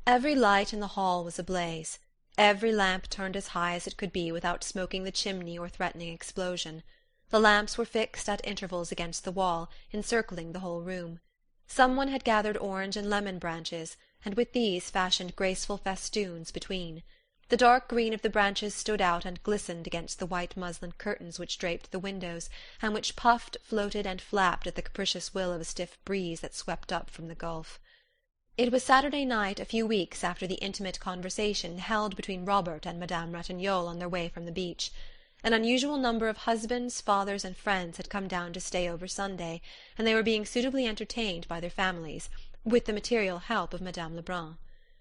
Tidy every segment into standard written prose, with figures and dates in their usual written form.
Every light in the hall was ablaze, every lamp turned as high as it could be without smoking the chimney or threatening explosion. The lamps were fixed at intervals against the wall, encircling the whole room. Some one had gathered orange and lemon branches, and with these fashioned graceful festoons between. The dark green of the branches stood out and glistened against the white muslin curtains which draped the windows, and which puffed, floated, and flapped at the capricious will of a stiff breeze that swept up from the gulf. It was Saturday night, a few weeks after the intimate conversation held between Robert and Madame Ratignolle on their way from the beach. An unusual number of husbands, fathers, and friends had come down to stay over Sunday, and they were being suitably entertained by their families, with the material help of Madame Lebrun.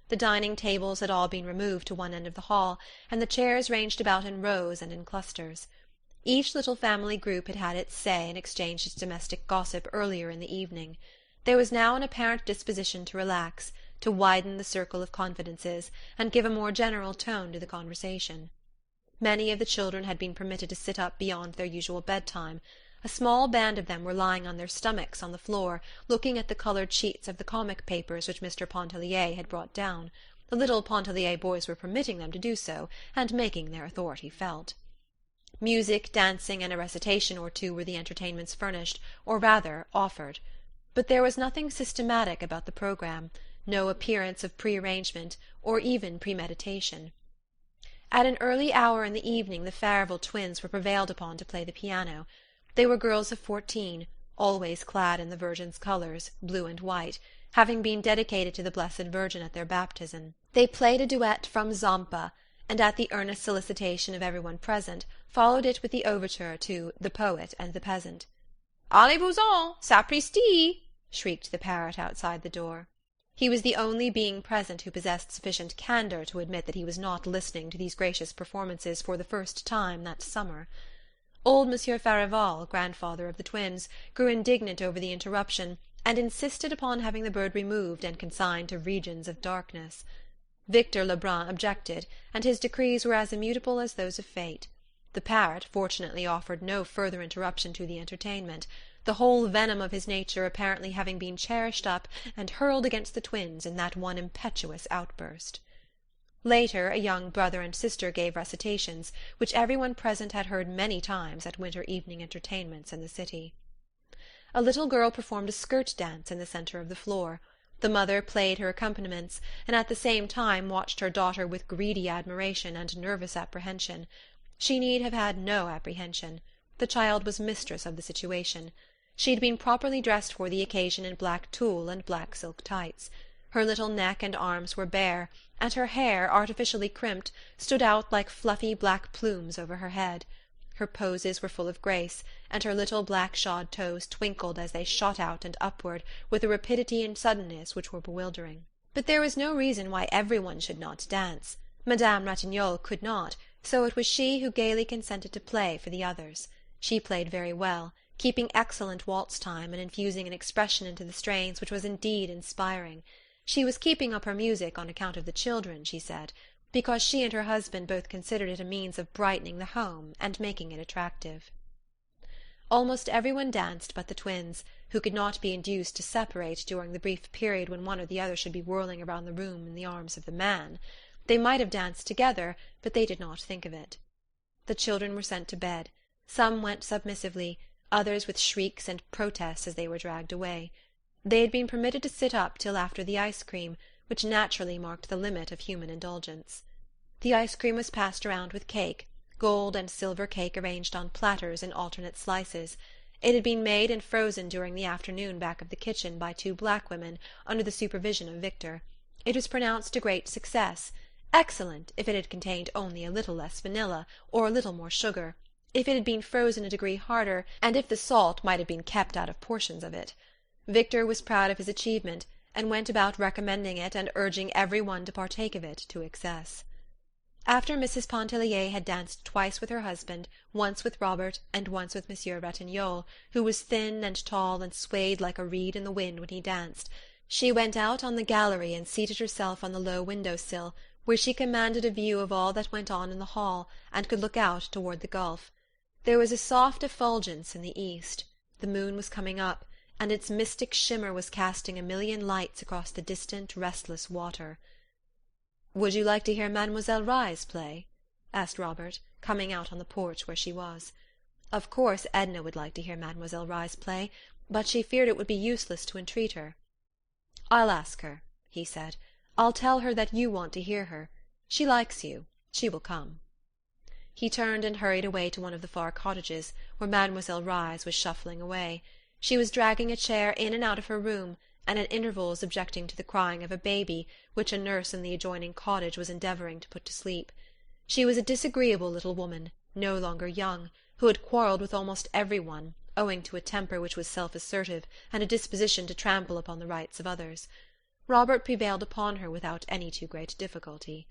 The dining tables had all been removed to one end of the hall, and the chairs ranged about in rows and in clusters. Each little family group had had its say and exchanged its domestic gossip earlier in the evening. There was now an apparent disposition to relax, to widen the circle of confidences, and give a more general tone to the conversation. Many of the children had been permitted to sit up beyond their usual bedtime. A small band of them were lying on their stomachs on the floor, looking at the coloured sheets of the comic papers which Mr. Pontellier had brought down. The little Pontellier boys were permitting them to do so, and making their authority felt. Music, dancing, and a recitation or two were the entertainments furnished, or rather offered. But there was nothing systematic about the programme, no appearance of pre-arrangement, or even premeditation. At an early hour in the evening the Farival twins were prevailed upon to play the piano. They were girls of 14, always clad in the Virgin's colours, blue and white, having been dedicated to the Blessed Virgin at their baptism. They played a duet from Zampa, and at the earnest solicitation of everyone present, followed it with the overture to The Poet and the Peasant. "Allez-vous-en, sapristi!" shrieked the parrot outside the door. He was the only being present who possessed sufficient candour to admit that he was not listening to these gracious performances for the first time that summer. Old Monsieur Farival, grandfather of the twins, grew indignant over the interruption, and insisted upon having the bird removed and consigned to regions of darkness. Victor Lebrun objected, and his decrees were as immutable as those of fate. The parrot fortunately offered no further interruption to the entertainment, the whole venom of his nature apparently having been cherished up and hurled against the twins in that one impetuous outburst. Later, a young brother and sister gave recitations, which everyone present had heard many times at winter evening entertainments in the city. A little girl performed a skirt dance in the centre of the floor. The mother played her accompaniments, and at the same time watched her daughter with greedy admiration and nervous apprehension. She need have had no apprehension. The child was mistress of the situation. She had been properly dressed for the occasion in black tulle and black silk tights. Her little neck and arms were bare, and her hair, artificially crimped, stood out like fluffy black plumes over her head. Her poses were full of grace, and her little black shod toes twinkled as they shot out and upward with a rapidity and suddenness which were bewildering. But there was no reason why everyone should not dance. Madame Ratignolle could not, so it was she who gaily consented to play for the others. She played very well, keeping excellent waltz time and infusing an expression into the strains which was indeed inspiring. She was keeping up her music on account of the children, she said, because she and her husband both considered it a means of brightening the home and making it attractive. Almost everyone danced but the twins, who could not be induced to separate during the brief period when one or the other should be whirling around the room in the arms of the man. They might have danced together, but they did not think of it. The children were sent to bed. Some went submissively, others with shrieks and protests as they were dragged away. They had been permitted to sit up till after the ice-cream, which naturally marked the limit of human indulgence. The ice-cream was passed around with cake, gold and silver cake arranged on platters in alternate slices. It had been made and frozen during the afternoon back of the kitchen by two black women, under the supervision of Victor. It was pronounced a great success, excellent if it had contained only a little less vanilla, or a little more sugar, if it had been frozen a degree harder, and if the salt might have been kept out of portions of it. Victor was proud of his achievement, and went about recommending it and urging every one to partake of it to excess. After Mrs. Pontellier had danced twice with her husband, once with Robert, and once with Monsieur Ratignolle, who was thin and tall and swayed like a reed in the wind when he danced, she went out on the gallery and seated herself on the low window-sill, where she commanded a view of all that went on in the hall, and could look out toward the gulf. There was a soft effulgence in the east. The moon was coming up, and its mystic shimmer was casting a million lights across the distant, restless water. "Would you like to hear Mademoiselle Reisz play?" asked Robert, coming out on the porch where she was. Of course Edna would like to hear Mademoiselle Reisz play, but she feared it would be useless to entreat her. "I'll ask her," he said. "I'll tell her that you want to hear her. She likes you. She will come." He turned and hurried away to one of the far cottages, where Mademoiselle Reisz was shuffling away. She was dragging a chair in and out of her room, and at intervals objecting to the crying of a baby, which a nurse in the adjoining cottage was endeavouring to put to sleep. She was a disagreeable little woman, no longer young, who had quarrelled with almost every one, owing to a temper which was self-assertive and a disposition to trample upon the rights of others. Robert prevailed upon her without any too great difficulty.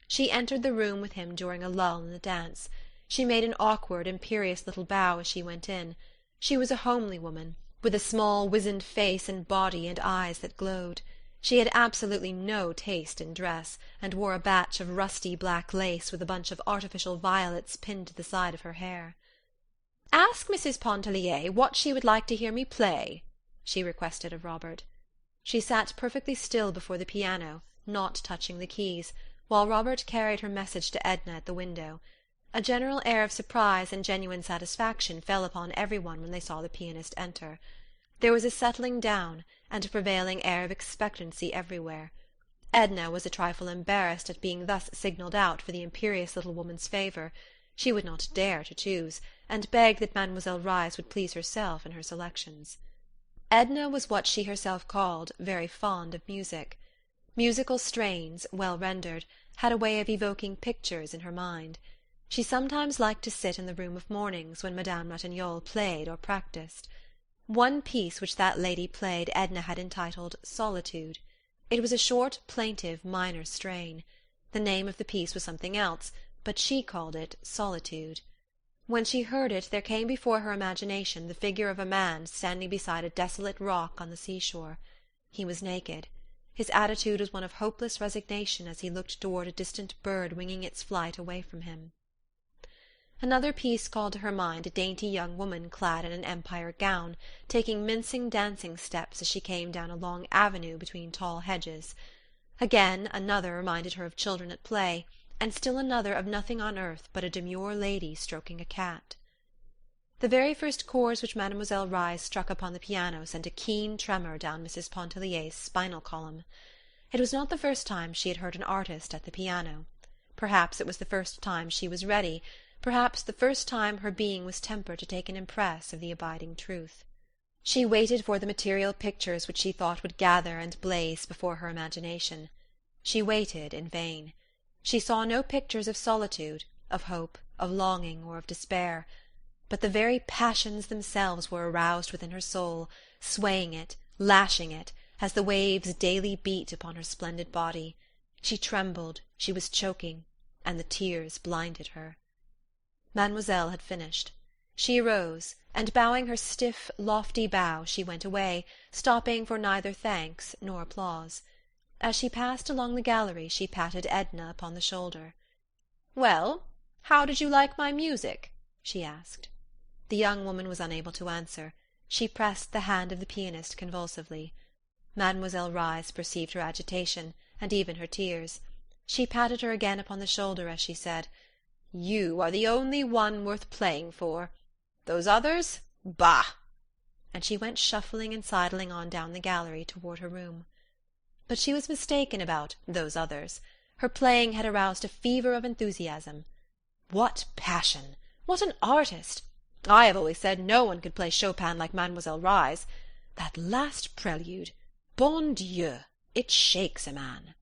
She entered the room with him during a lull in the dance. She made an awkward, imperious little bow as she went in. She was a homely woman, with a small, wizened face and body and eyes that glowed. She had absolutely no taste in dress, and wore a batch of rusty black lace with a bunch of artificial violets pinned to the side of her hair. "Ask Mrs. Pontellier what she would like to hear me play," she requested of Robert. She sat perfectly still before the piano, not touching the keys, while Robert carried her message to Edna at the window. A general air of surprise and genuine satisfaction fell upon every one when they saw the pianist enter. There was a settling down, and a prevailing air of expectancy everywhere. Edna was a trifle embarrassed at being thus signalled out for the imperious little woman's favour. She would not dare to choose, and begged that Mademoiselle Reisz would please herself in her selections. Edna was what she herself called very fond of music. Musical strains, well rendered, had a way of evoking pictures in her mind. She sometimes liked to sit in the room of mornings when Madame Ratignolle played or practised. One piece which that lady played Edna had entitled Solitude. It was a short, plaintive, minor strain. The name of the piece was something else, but she called it Solitude. When she heard it, there came before her imagination the figure of a man standing beside a desolate rock on the seashore. He was naked. His attitude was one of hopeless resignation as he looked toward a distant bird winging its flight away from him. Another piece called to her mind a dainty young woman clad in an empire gown, taking mincing dancing steps as she came down a long avenue between tall hedges. Again, another reminded her of children at play, and still another of nothing on earth but a demure lady stroking a cat. The very first chords which Mademoiselle Reisz struck upon the piano sent a keen tremor down Mrs. Pontellier's spinal column. It was not the first time she had heard an artist at the piano. Perhaps it was the first time she was ready, perhaps the first time her being was tempered to take an impress of the abiding truth. She waited for the material pictures which she thought would gather and blaze before her imagination. She waited in vain. She saw no pictures of solitude, of hope, of longing, or of despair. But the very passions themselves were aroused within her soul, swaying it, lashing it, as the waves daily beat upon her splendid body. She trembled, she was choking, and the tears blinded her. Mademoiselle had finished. She arose, and bowing her stiff, lofty bow, she went away, stopping for neither thanks nor applause. As she passed along the gallery she patted Edna upon the shoulder. "Well, how did you like my music?" she asked. The young woman was unable to answer. She pressed the hand of the pianist convulsively. Mademoiselle Reisz perceived her agitation, and even her tears. She patted her again upon the shoulder as she said, "You are the only one worth playing for. Those others? Bah!" And she went shuffling and sidling on down the gallery toward her room. But she was mistaken about "those others." Her playing had aroused a fever of enthusiasm. What passion! What an artist! I have always said no one could play Chopin like Mademoiselle Reisz. That last prelude! Bon Dieu! It shakes a man.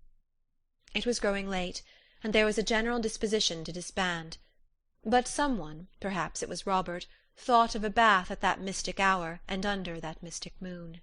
It was growing late, and there was a general disposition to disband. But someone, perhaps it was Robert, thought of a bath at that mystic hour and under that mystic moon.